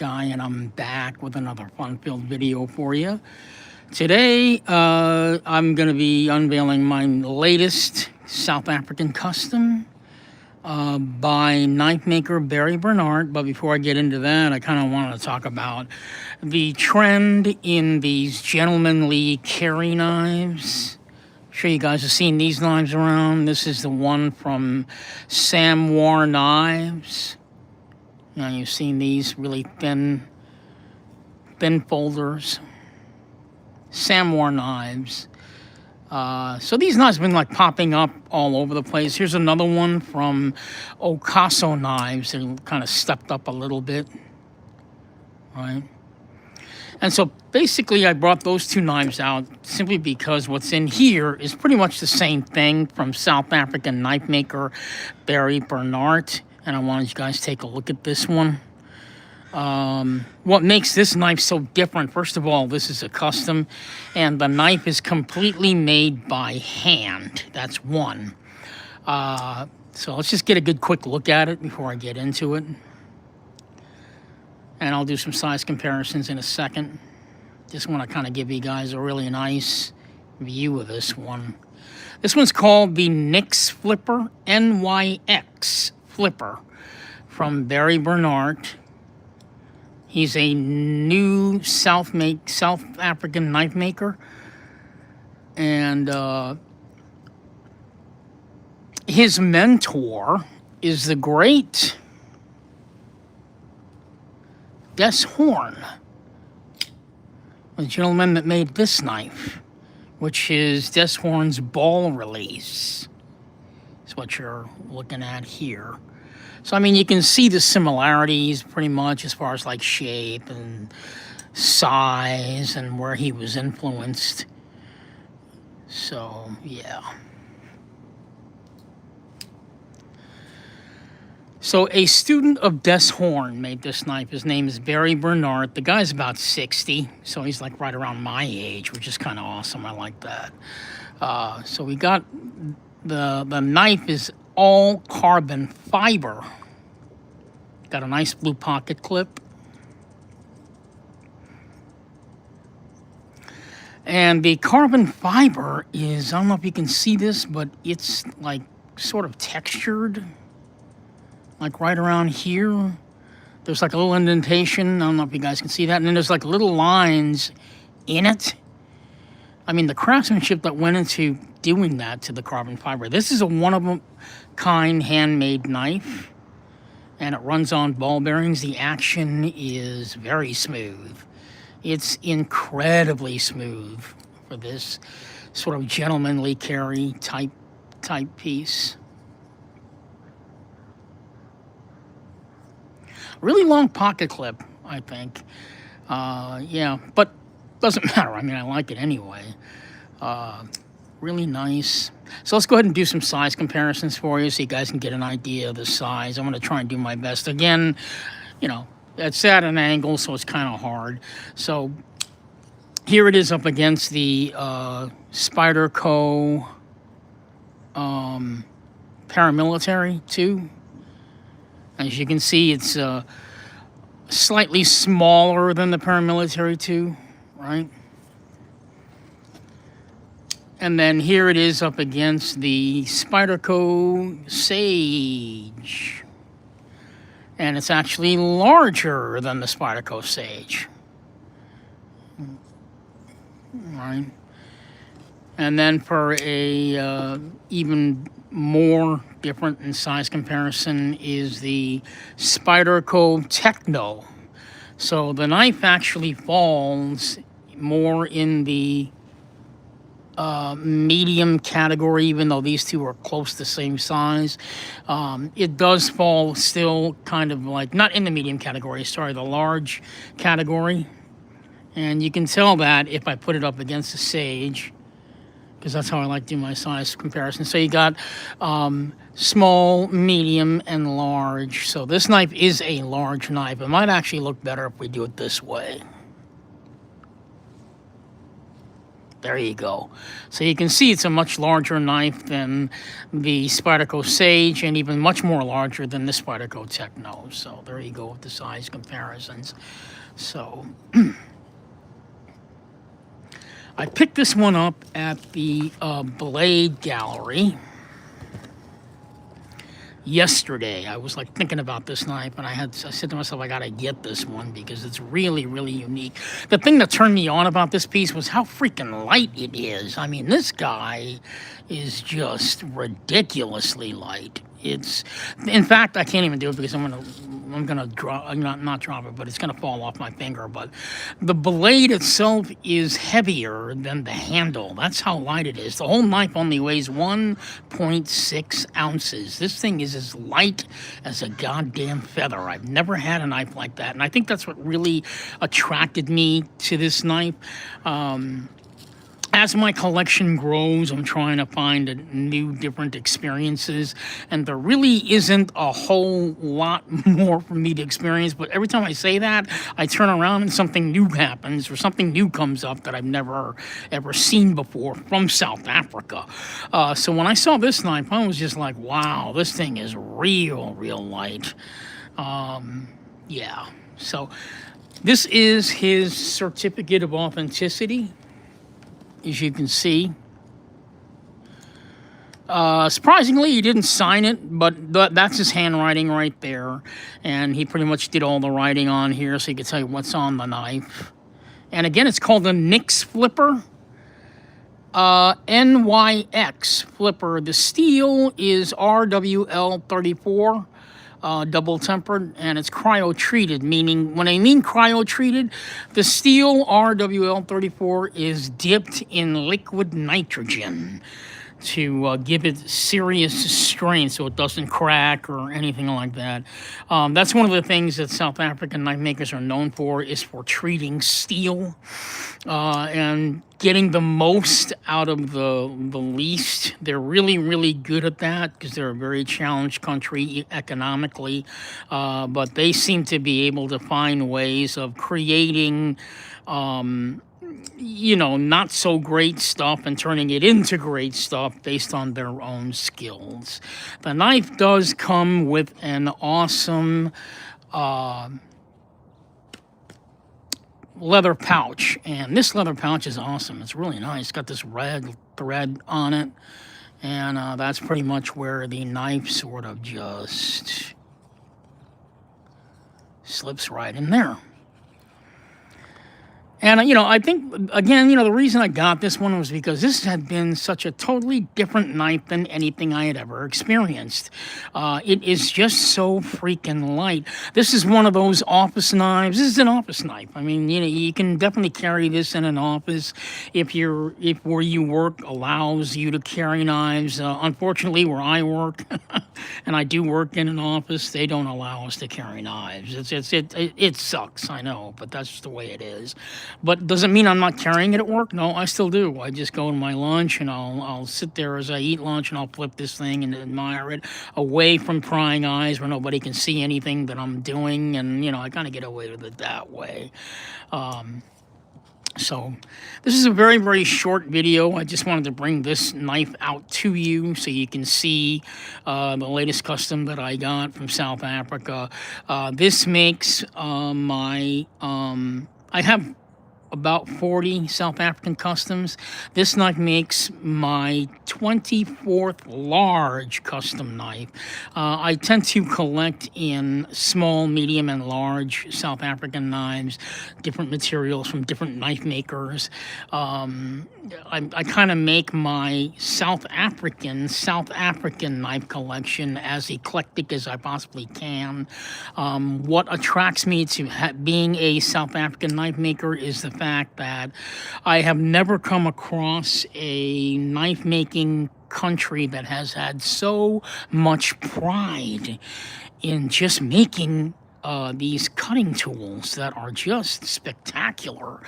Guy, and I'm back with another fun-filled video for you. Today, I'm going to be unveiling my latest South African custom by knife maker Barry Barnardt. But before I get into that, I kind of want to talk about the trend in these gentlemanly carry knives. I'm sure you guys have seen these knives around. This is the one from Samwar Knives. You know, you've seen these really thin folders. Samwar Knives. So these knives have been like popping up all over the place. Here's another one from Ocaso Knives. They kind of stepped up a little bit, right? And so basically I brought those two knives out simply because what's in here is pretty much the same thing from South African knife maker Barry Barnardt. And I wanted you guys to take a look at this one. What makes this knife so different, first of all, this is a custom, and the knife is completely made by hand. That's one. So let's just get a good quick look at it before I get into it. And I'll do some size comparisons in a second. Just want to kind of give you guys a really nice view of this one. This one's called the NYX Flipper, NYX Flipper, from Barry Barnardt. He's a new South African knife maker. And his mentor is the great Des Horn, the gentleman that made this knife, which is Des Horn's ball release. Is what you're looking at here. So, I mean, you can see the similarities pretty much as far as like shape and size and where he was influenced. So, yeah. So a student of Des Horn made this knife. His name is Barry Barnardt. The guy's about 60, so he's like right around my age, which is kind of awesome. I like that. So we got the knife is all carbon fiber. Got a nice blue pocket clip. And the carbon fiber is, I don't know if you can see this, but it's like sort of textured. Like right around here, there's like a little indentation. I don't know if you guys can see that. And then there's like little lines in it. I mean, the craftsmanship that went into doing that to the carbon fiber. This is a one-of-a-kind handmade knife, and it runs on ball bearings. The action is very smooth. It's incredibly smooth for this sort of gentlemanly carry type piece. Really long pocket clip, I think. Yeah, but doesn't matter. I mean, I like it anyway. Really nice. So let's go ahead and do some size comparisons for you so you guys can get an idea of the size. I'm going to try and do my best. Again, you know, it's at an angle, so it's kind of hard. So here it is up against the Spyderco Paramilitary 2. As you can see, it's slightly smaller than the Paramilitary 2, right? And then here it is up against the Spyderco Sage. And it's actually larger than the Spyderco Sage. Right? And then for a even more different in size comparison is the Spyderco Techno. So the knife actually falls more in the medium category, even though these two are close to the same size. It does fall still kind of like, not in the medium category, sorry, the large category. And you can tell that if I put it up against the Sage, because that's how I like to do my size comparison. So you got small, medium, and large. So this knife is a large knife. It might actually look better if we do it this way. There you go. So you can see it's a much larger knife than the Spyderco Sage, and even much more larger than the Spyderco Techno. So there you go with the size comparisons. So I picked this one up at the Blade Gallery yesterday. I was like thinking about this knife, and I said to myself, I gotta get this one because it's really, really unique. The thing that turned me on about this piece was how freaking light it is. I mean, this guy is just ridiculously light. It's, in fact, I can't even do it because I'm gonna drop, not drop it, but it's gonna fall off my finger. But the blade itself is heavier than the handle. That's how light it is. The whole knife only weighs 1.6 ounces. This thing is as light as a goddamn feather. I've never had a knife like that, and I think that's what really attracted me to this knife. As my collection grows, I'm trying to find new, different experiences, and there really isn't a whole lot more for me to experience, but every time I say that, I turn around and something new happens, or something new comes up that I've never, ever seen before from South Africa. So when I saw this knife, I was just like, wow, this thing is real, real light. Yeah, so this is his certificate of authenticity. As you can see. Surprisingly, he didn't sign it, but that's his handwriting right there. And he pretty much did all the writing on here, so he can tell you what's on the knife. And again, it's called the Nyx Flipper. NYX Flipper. The steel is RWL34. Double tempered, and it's cryo treated, meaning when I mean cryo treated, the steel RWL34 is dipped in liquid nitrogen to give it serious strength so it doesn't crack or anything like that. That's one of the things that South African knife makers are known for, is for treating steel and getting the most out of the least. They're really, really good at that because they're a very challenged country economically, but they seem to be able to find ways of creating you know, not so great stuff and turning it into great stuff based on their own skills. The knife does come with an awesome leather pouch, and this leather pouch is awesome. It's really nice. It's got this red thread on it, and that's pretty much where the knife sort of just slips right in there. And, you know, I think, again, you know, the reason I got this one was because this had been such a totally different knife than anything I had ever experienced. It is just so freaking light. This is one of those office knives. This is an office knife. I mean, you know, you can definitely carry this in an office if where you work allows you to carry knives. Unfortunately, where I work, and I do work in an office, they don't allow us to carry knives. It sucks, I know, but that's just the way it is. But does it mean I'm not carrying it at work? No, I still do. I just go to my lunch and I'll sit there as I eat lunch and I'll flip this thing and admire it away from prying eyes where nobody can see anything that I'm doing. And, you know, I kind of get away with it that way. So this is a very, very short video. I just wanted to bring this knife out to you so you can see the latest custom that I got from South Africa. This makes I have about 40 South African customs. This knife makes my 24th large custom knife. I tend to collect in small, medium, and large South African knives, different materials from different knife makers. I kind of make my South African knife collection as eclectic as I possibly can. What attracts me to being a South African knife maker is the fact that I have never come across a knife making country that has had so much pride in just making these cutting tools that are just spectacular.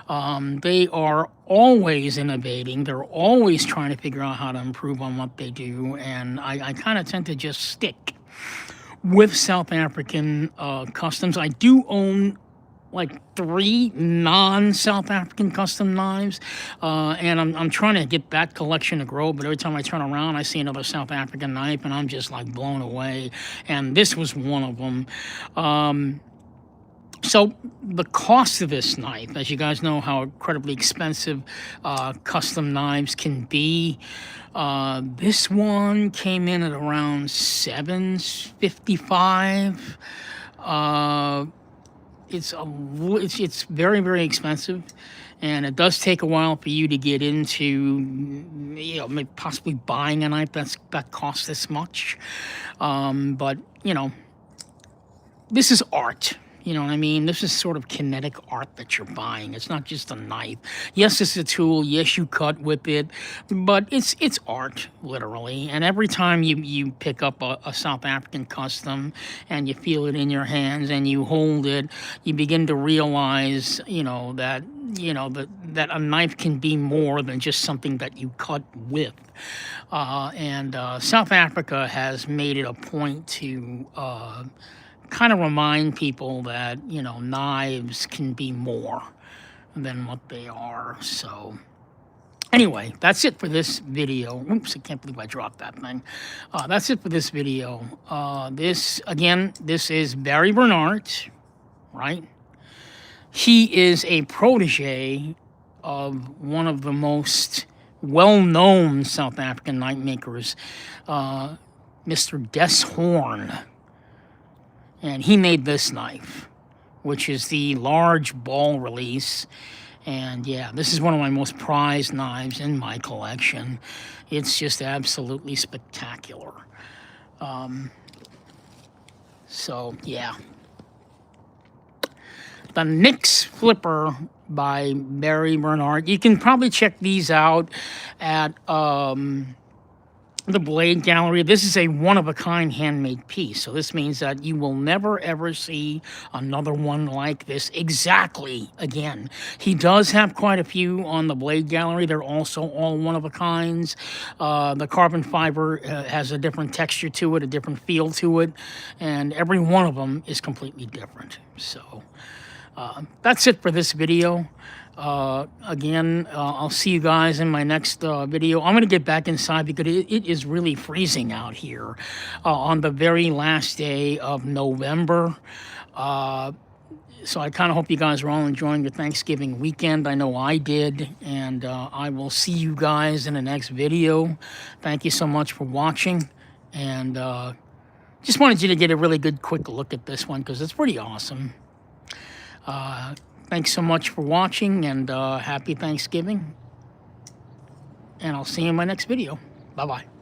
They are always innovating. They're always trying to figure out how to improve on what they do, and I kind of tend to just stick with South African customs. I do own like 3 non-South African custom knives, and I'm trying to get that collection to grow, but every time I turn around, I see another South African knife, and I'm just like blown away, and this was one of them. So the cost of this knife, as you guys know how incredibly expensive custom knives can be, this one came in at around $755. It's very, very expensive, and it does take a while for you to get into, you know, maybe possibly buying a knife that costs this much. But you know, this is art. You know what I mean? This is sort of kinetic art that you're buying. It's not just a knife. Yes, it's a tool. Yes, you cut with it, but it's art, literally. And every time you pick up a South African custom and you feel it in your hands and you hold it, you begin to realize, that a knife can be more than just something that you cut with. And South Africa has made it a point to kind of remind people that, knives can be more than what they are. So anyway, that's it for this video. Oops, I can't believe I dropped that thing. That's it for this video. This is Barry Barnardt, right? He is a protege of one of the most well-known South African knife makers, Mr. Des Horn. And he made this knife, which is the large ball release. And yeah, this is one of my most prized knives in my collection. It's just absolutely spectacular. So yeah. The Nix Flipper by Barry Barnardt. You can probably check these out at the Blade Gallery. This is a one-of-a-kind handmade piece, so this means that you will never ever see another one like this exactly again. He does have quite a few on the Blade Gallery. They're also all one-of-a-kinds. The carbon fiber has a different texture to it, a different feel to it, and every one of them is completely different. So that's it for this video. I'll see you guys in my next video. I'm going to get back inside because it is really freezing out here on the very last day of November. So I kind of hope you guys are all enjoying your Thanksgiving weekend. I know I did, and I will see you guys in the next video. Thank you so much for watching, and just wanted you to get a really good quick look at this one because it's pretty awesome. Thanks so much for watching, and happy Thanksgiving. And I'll see you in my next video. Bye-bye.